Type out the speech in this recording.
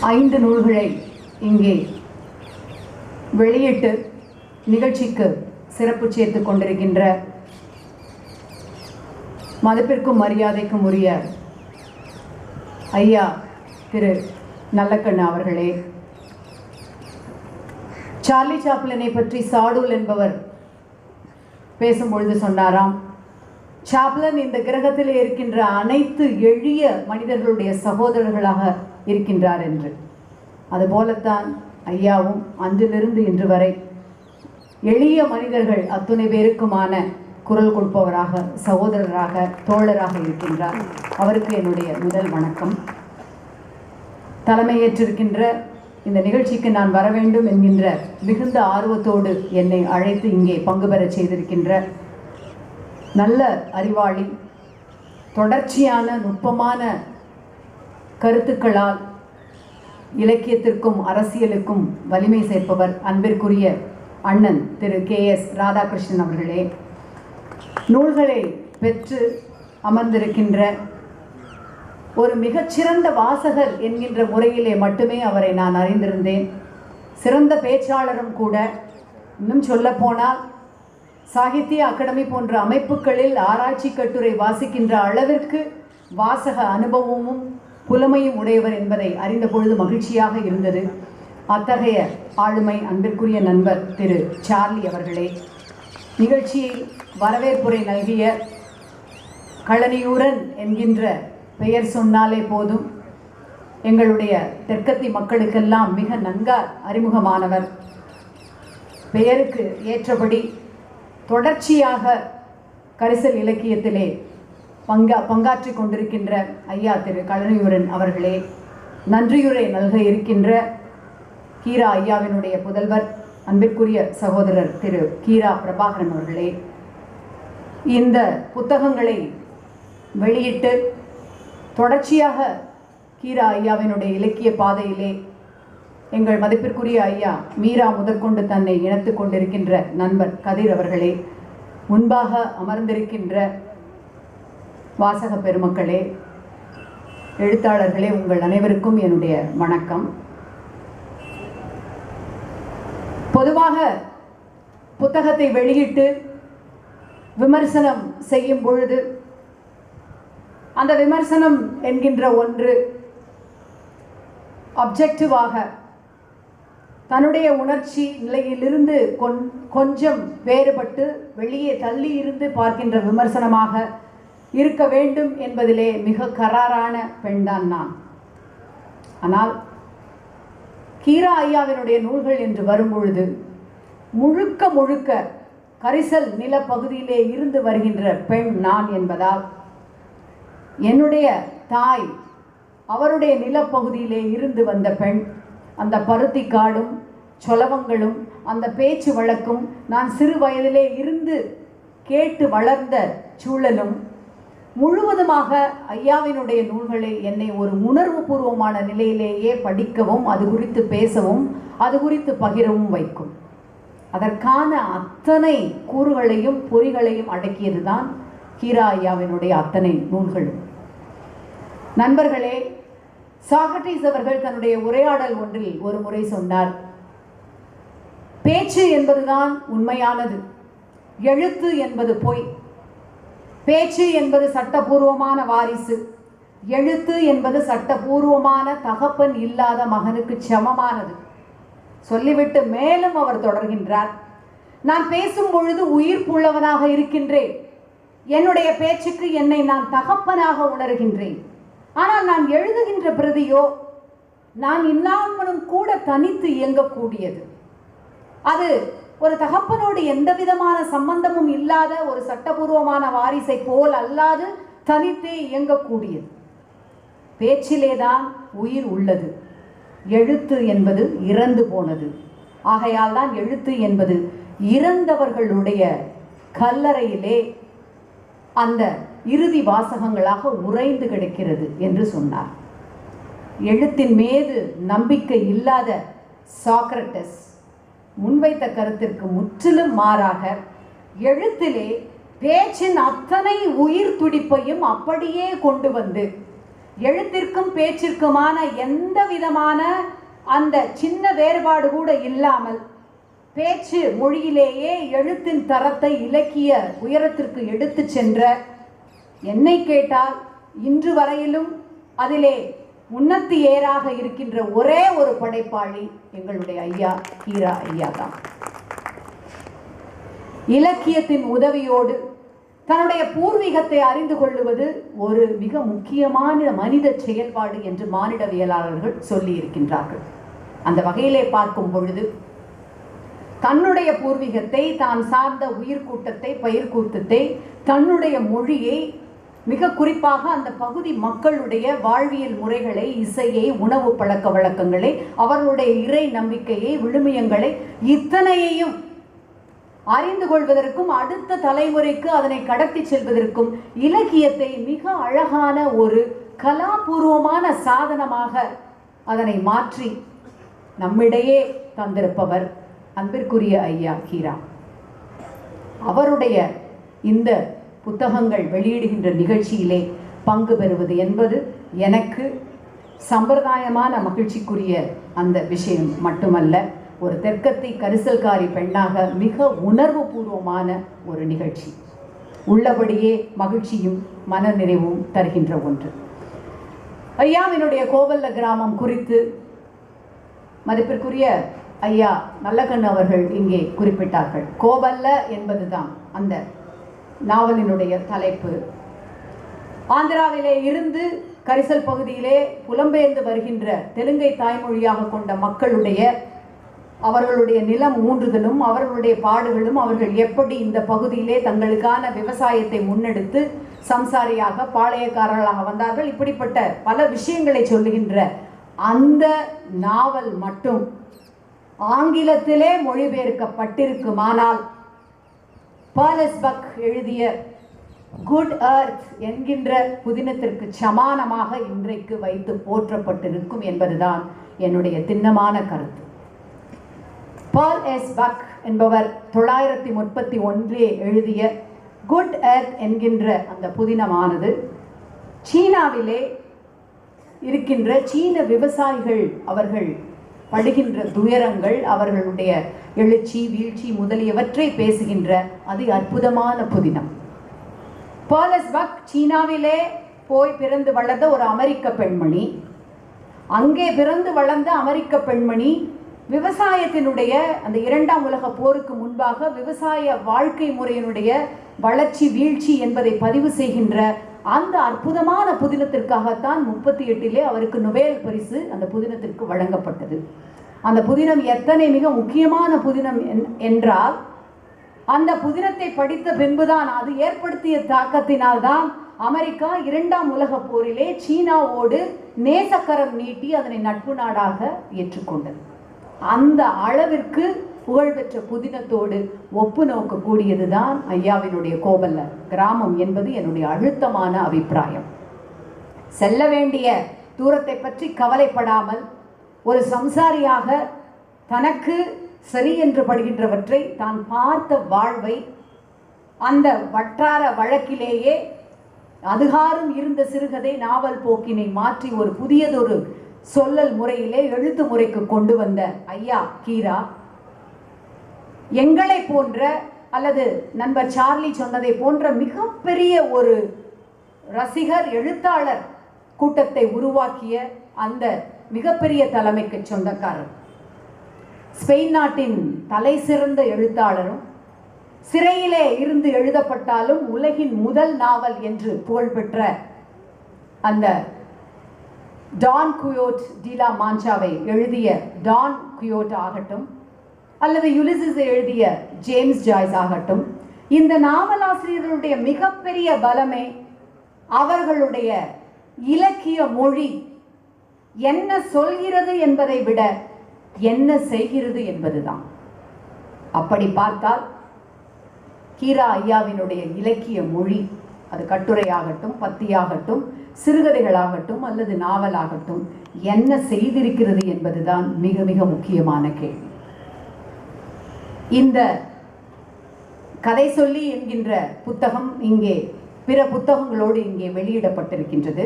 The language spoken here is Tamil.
5 நூல்களை இங்கே வெளியிட்டு நிகழ்ச்சிக்கு சிறப்பு சேர்த்து கொண்டிருக்கின்ற மதிப்பிற்கும் மரியாதைக்கும் உரிய ஐயா திரு நல்லக்கண்ணு அவர்களே, சார்லி சாப்ளினை பற்றி சாடூல் என்பவர் பேசும்பொழுது சொன்னாராம், சாப்ளின் இந்த கிரகத்தில் இருக்கின்ற அனைத்து எளிய மனிதர்களுடைய சகோதரர்களாக இருக்கின்றார் என்று. அதுபோலத்தான் ஐயாவும் அன்றிலிருந்து இன்று வரை எளிய மனிதர்கள் அத்துணை பேருக்குமான குரல் கொடுப்பவராக, சகோதரராக, தோழராக இருக்கின்றார். அவருக்கு என்னுடைய முதல் வணக்கம். தலைமையேற்றிருக்கின்ற இந்த நிகழ்ச்சிக்கு நான் வர வேண்டும் என்கின்ற மிகுந்த ஆர்வத்தோடு என்னை அழைத்து இங்கே பங்கு பெற செய்திருக்கின்ற நல்ல அறிவாளி, தொடர்ச்சியான நுட்பமான கருத்துக்களால் இலக்கியத்திற்கும் அரசியலுக்கும் வலிமை சேர்ப்பவர் அன்பிற்குரிய அண்ணன் திரு KS ராதாகிருஷ்ணன் அவர்களே, நூல்களை பெற்று அமர்ந்திருக்கின்ற ஒரு மிகச்சிறந்த வாசகர் என்கின்ற முறையிலே மட்டுமே அவரை நான் அறிந்திருந்தேன். சிறந்த பேச்சாளரும் கூட. இன்னும் சொல்லப்போனால் சாகித்ய அகாடமி போன்ற அமைப்புகளில் ஆராய்ச்சி கட்டுரை வாசிக்கின்ற அளவிற்கு வாசக அனுபவமும் புலமையும் உடையவர் என்பதை அறிந்த பொழுது மகிழ்ச்சியாக இருந்தது. அத்தகைய ஆளுமை அன்பிற்குரிய நண்பர் திரு சார்லி அவர்களே, நிகழ்ச்சியில் வரவேற்புரை நல்கிய கழனியூரன் என்கின்ற பெயர் சொன்னாலே போதும் எங்களுடைய தெற்கத்தி மக்களுக்கெல்லாம் மிக நன்கு அறிமுகமானவர். பெயருக்கு ஏற்றபடி தொடர்ச்சியாக கரிசல் இலக்கியத்திலே பங்காற்றி கொண்டிருக்கின்ற ஐயா திரு கழனியூரன் அவர்களே, நன்றியுரை நல்க இருக்கின்ற கீரா ஐயாவினுடைய புதல்வர் அன்பிற்குரிய சகோதரர் திரு கீரா பிரபாகரன் அவர்களே, இந்த புத்தகங்களை வெளியிட்டு தொடர்ச்சியாக கீரா ஐயாவினுடைய இலக்கிய பாதையிலே எங்கள் மதிப்பிற்குரிய ஐயா மீரா முதற்கொண்டு தன்னை இணைத்து கொண்டிருக்கின்ற நண்பர் கதிர் அவர்களே, முன்பாக அமர்ந்திருக்கின்ற வாசக பெருமக்களே, எழுத்தாளர்களே, உங்கள் அனைவருக்கும் என்னுடைய வணக்கம். பொதுவாக புத்தகத்தை வெளியிட்டு விமர்சனம் செய்யும் பொழுது அந்த விமர்சனம் என்கின்ற ஒன்று அப்ஜெக்டிவாக தன்னுடைய உணர்ச்சி நிலையிலிருந்து கொஞ்சம் வேறுபட்டு வெளியே தள்ளி இருந்து பார்க்கின்ற விமர்சனமாக இருக்க வேண்டும் என்பதிலே மிக கராரான பெண்தான் நான். ஆனால் கீரா ஐயாவினுடைய நூல்கள் என்று வரும்பொழுது முழுக்க முழுக்க கரிசல் நிலப்பகுதியிலே இருந்து வருகின்ற பெண் நான் என்பதால் என்னுடைய தாய் அவருடைய நிலப்பகுதியிலே இருந்து வந்த பெண், அந்த பருத்தி காடும் சொலவங்களும் அந்த பேச்சு வழக்கும் நான் சிறு வயதிலே இருந்து கேட்டு வளர்ந்த சூழலும் முழுவதுமாக ஐயாவினுடைய நூல்களை என்னை ஒரு உணர்வு பூர்வமான நிலையிலேயே படிக்கவும், அது குறித்து பேசவும், அது குறித்து பகிரவும் வைக்கும். அதற்கான அத்தனை கூறுகளையும் பொறிகளையும் அடக்கியது தான் கீரா ஐயாவினுடைய அத்தனை நூல்களும். நண்பர்களே, சாக்ரட்டிஸ் அவர்கள் தன்னுடைய உரையாடல் ஒன்றில் ஒரு முறை சொன்னார், பேச்சு என்பதுதான் உண்மையானது, எழுத்து என்பது பொய். பேச்சு என்பது சட்டபூர்வமான வாரிசு, எழுத்து என்பது சட்டபூர்வமான தகப்பன் இல்லாத மகனுக்கு சமமானது. சொல்லிவிட்டு மேலும் அவர் தொடர்கின்றார், நான் பேசும் பொழுது உயிர்ப்புள்ளவனாக இருக்கின்றேன், என்னுடைய பேச்சுக்கு என்னை நான் தகப்பனாக உணர்கின்றேன். ஆனால் நான் எழுதுகின்ற பிரதியோ நான் இல்லாமலும் கூட தனித்து இயங்கக்கூடியது. அது ஒரு தகப்பனோடு எந்த விதமான சம்பந்தமும் இல்லாத ஒரு சட்டபூர்வமான வாரிசை போல் அல்லாது தனித்தே இயங்கக்கூடியது. பேச்சிலேதான் உயிர் உள்ளது, எழுத்து என்பது இறந்து போனது. ஆகையால் தான் எழுத்து என்பது இறந்தவர்களுடைய கல்லறையிலே அந்த இறுதி வாசகங்களாக உறைந்து கிடக்கிறது என்று சொன்னார். எழுத்தின் மீது நம்பிக்கை இல்லாத சாக்ரட்டிஸ் முன்வைத்த கருத்திற்கு முற்றிலும் மாறாக எழுத்திலே பேச்சின் அத்தனை உயிர் துடிப்பையும் அப்படியே கொண்டு வந்து எழுத்திற்கும் பேச்சிற்குமான எந்த விதமான அந்த சின்ன வேறுபாடு கூட இல்லாமல் பேச்சு மொழியிலேயே எழுத்தின் தரத்தை இலக்கிய உயரத்திற்கு எடுத்து சென்ற, என்னை கேட்டால் இன்று வரையிலும் அதிலே உன்னத்தி ஏறாக இருக்கின்ற ஒரே ஒரு படைப்பாளி எங்களுடைய ஐயா கீரா ஐயா தான். இலக்கியத்தின் உதவியோடு தன்னுடைய பூர்வீகத்தை அறிந்து கொள்ளுவது ஒரு மிக முக்கியமான மனித செயல்பாடு என்று மானிடவியலாளர்கள் சொல்லி இருக்கின்றார்கள். அந்த வகையிலே பார்க்கும் பொழுது தன்னுடைய பூர்வீகத்தை, தான் சார்ந்த உயிர்கூட்டத்தை, பயிர்கூட்டத்தை, தன்னுடைய மொழியை, மிக குறிப்பாக அந்த பகுதி மக்களுடைய வாழ்வியல் முறைகளை, இசையை, உணவு பழக்க வழக்கங்களை, அவர்களுடைய இறை நம்பிக்கையை, விழுமியங்களை, இத்தனையையும் அறிந்து கொள்வதற்கும் அடுத்த தலைமுறைக்கு அதனை கடத்தி செல்வதற்கும் இலக்கியத்தை மிக அழகான ஒரு கலாபூர்வமான சாதனமாக அதனை மாற்றி நம்மிடையே தந்திருப்பவர் அன்பிற்குரிய ஐயா கீரா. அவருடைய இந்த புத்தகங்கள் வெளியிடுகின்ற நிகழ்ச்சியிலே பங்கு பெறுவது என்பது எனக்கு சம்பிரதாயமான மகிழ்ச்சிக்குரிய அந்த விஷயம் மட்டுமல்ல, ஒரு தெற்கத்தி கரிசல்காரி பெண்ணாக மிக உணர்வு பூர்வமான ஒரு நிகழ்ச்சி. உள்ளபடியே மகிழ்ச்சியும் மன நிறைவும் தருகின்ற ஒன்று. ஐயாவினுடைய கோவல்ல கிராமம் குறித்து மதிப்பிற்குரிய ஐயா நல்லக்கண்ணு அவர்கள் இங்கே குறிப்பிட்டார்கள். கோவல்ல என்பதுதான் அந்த நாவலினுடைய தலைப்பு. ஆந்திராவிலே இருந்து கரிசல் பகுதியிலே புலம்பெயர்ந்து வருகின்ற தெலுங்கை தாய்மொழியாக கொண்ட மக்களுடைய அவர்களுடைய நிலம் ஊன்றுதலும், அவர்களுடைய பாடுகளும், அவர்கள் எப்படி இந்த பகுதியிலே தங்களுக்கான விவசாயத்தை முன்னெடுத்து சம்சாரியாக பாளையக்காரர்களாக வந்தார்கள், இப்படிப்பட்ட பல விஷயங்களை சொல்லுகின்ற அந்த நாவல் மட்டும் ஆங்கிலத்திலே மொழிபெயர்க்கப்பட்டிருக்குமானால் பாலஸ் பக் எழுதிய குட் எர்த் என்கின்ற புதினத்திற்கு சமானமாக இன்றைக்கு வைத்து போற்றப்பட்டிருக்கும் என்பதுதான் என்னுடைய திண்ணமான கருத்து. பால் எஸ் பக் என்பவர் 931 எழுதிய குட் எர்த் என்கின்ற அந்த புதினமானது சீனாவிலே இருக்கின்ற சீன விவசாயிகள் அவர்கள் படுகின்ற துயரங்கள், அவர்களுடைய எழுச்சி வீழ்ச்சி முதலியவற்றை பேசுகின்ற அதி அற்புதமான புதினம். பாலஸ் பக் சீனாவிலே போய் பிறந்து வளர்ந்த ஒரு அமெரிக்க பெண்மணி. அங்கே பிறந்து வளர்ந்த அமெரிக்க பெண்மணி விவசாயத்தினுடைய அந்த 2ஆம் உலக போருக்கு முன்பாக விவசாய வாழ்க்கை முறையினுடைய வளர்ச்சி வீழ்ச்சி என்பதை பதிவு செய்கின்ற அந்த அற்புதமான புதினத்திற்காகத்தான் 38 அவருக்கு நொபேல் பரிசு அந்த புதினத்திற்கு வழங்கப்பட்டது. அந்த புதினம் எத்தனை மிக முக்கியமான புதினம் என்றால், அந்த புதினத்தை படித்த பின்புதான், அது ஏற்படுத்திய தாக்கத்தினால்தான் அமெரிக்கா 2ஆம் உலக போரிலே சீனாவோடு நேசக்கரம் நீட்டி அதனை நட்பு நாடாக ஏற்றுக்கொண்டது. அந்த அளவிற்கு புகழ்பெற்ற புதினத்தோடு ஒப்பு நோக்கக்கூடியதுதான் ஐயாவினுடைய கோவல்ல கிராமம் என்பது என்னுடைய அழுத்தமான அபிப்பிராயம். செல்ல வேண்டிய தூரத்தை பற்றி கவலைப்படாமல் ஒரு சம்சாரியாக தனக்கு சரி என்று படுகின்றவற்றை தான் பார்த்த வாழ்வை அந்த வட்டார வழக்கிலேயே அதுகாரும் இருந்த சிறுகதை நாவல் போக்கினை மாற்றி ஒரு புதியதொரு சொல்லல் முறையிலே எழுத்து முறைக்கு கொண்டு வந்த ஐயா கீரா எங்களை போன்ற, அல்லது நண்பர் சார்லி சொன்னதை போன்ற மிகப்பெரிய ஒரு ரசிகர் எழுத்தாளர் கூட்டத்தை உருவாக்கிய அந்த மிகப்பெரிய தலைமைக்கு சொந்தக்காரர். ஸ்பெயின் நாட்டின் தலை சிறந்த எழுத்தாளரும், சிறையிலே இருந்து எழுதப்பட்டாலும் உலகின் முதல் நாவல் என்று புகழ்பெற்ற அந்த டான் குயோட் டீலா மான்சாவை எழுதிய டான் குயோட் ஆகட்டும், அல்லது யுலிசிஸை எழுதிய ஜேம்ஸ் ஜாய்ஸ் ஆகட்டும், இந்த நாவலாசிரியர்களுடைய மிகப்பெரிய பலமே அவர்களுடைய இலக்கிய மொழி என்ன சொல்கிறது என்பதை விட என்ன செய்கிறது என்பதுதான். அப்படி பார்த்தால் கீரா ஐயாவினுடைய இலக்கிய மொழி, அது கட்டுரையாகட்டும், பத்தியாகட்டும், சிறுகதைகளாகட்டும் அல்லது நாவலாகட்டும், என்ன செய்திருக்கிறது என்பதுதான் மிக மிக முக்கியமான கேள்வி. இந்த கதை சொல்லி என்கின்ற புத்தகம் இங்கே பிற புத்தகங்களோடு இங்கே வெளியிடப்பட்டிருக்கின்றது.